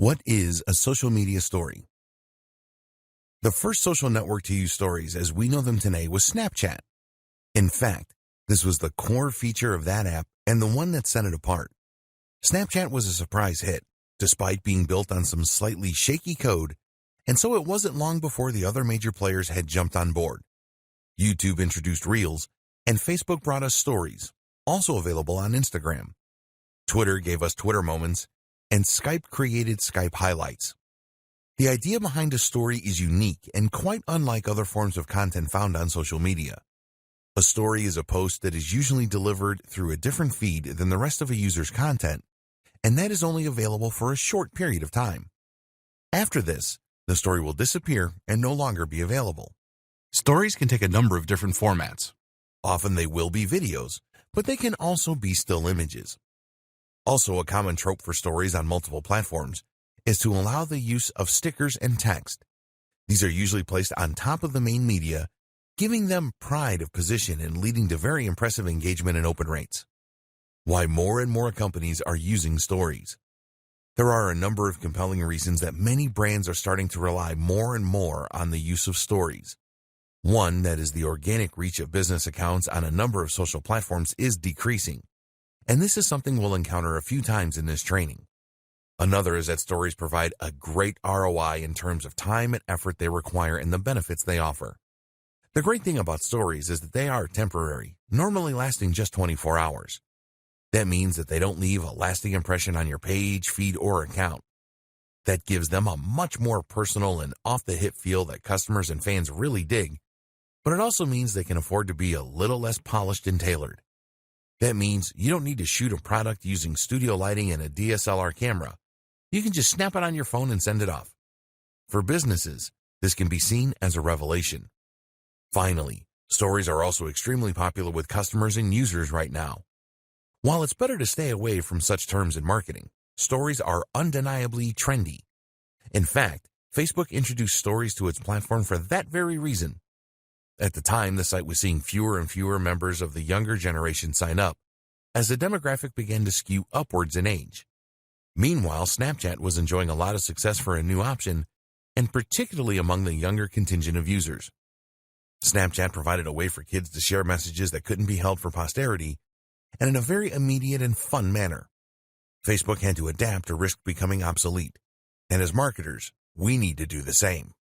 What is a social media story? The first social network to use stories as we know them today was Snapchat. In fact, this was the core feature of that app and the one that set it apart. Snapchat was a surprise hit, despite being built on some slightly shaky code, and so it wasn't long before the other major players had jumped on board. YouTube introduced Reels, and Facebook brought us Stories, also available on Instagram. Twitter gave us Twitter Moments, and Skype created Skype Highlights. The idea behind a story is unique and quite unlike other forms of content found on social media. A story is a post that is usually delivered through a different feed than the rest of a user's content, and that is only available for a short period of time. After this, the story will disappear and no longer be available. Stories can take a number of different formats. Often they will be videos, but they can also be still images. Also, a common trope for stories on multiple platforms is to allow the use of stickers and text. These are usually placed on top of the main media, giving them pride of position and leading to very impressive engagement and open rates. Why more and more companies are using stories. There are a number of compelling reasons that many brands are starting to rely more and more on the use of stories. One, that is the organic reach of business accounts on a number of social platforms is decreasing, and this is something we'll encounter a few times in this training. Another is that stories provide a great ROI in terms of time and effort they require and the benefits they offer. The great thing about stories is that they are temporary, normally lasting just 24 hours. That means that they don't leave a lasting impression on your page, feed, or account. That gives them a much more personal and off-the-hip feel that customers and fans really dig, but it also means they can afford to be a little less polished and tailored. That means you don't need to shoot a product using studio lighting and a DSLR camera. You can just snap it on your phone and send it off. For businesses, this can be seen as a revelation. Finally, stories are also extremely popular with customers and users right now. While it's better to stay away from such terms in marketing, stories are undeniably trendy. In fact, Facebook introduced stories to its platform for that very reason. At the time, the site was seeing fewer and fewer members of the younger generation sign up, as the demographic began to skew upwards in age. Meanwhile, Snapchat was enjoying a lot of success for a new option, and particularly among the younger contingent of users. Snapchat provided a way for kids to share messages that couldn't be held for posterity, and in a very immediate and fun manner. Facebook had to adapt or risk becoming obsolete, and as marketers, we need to do the same.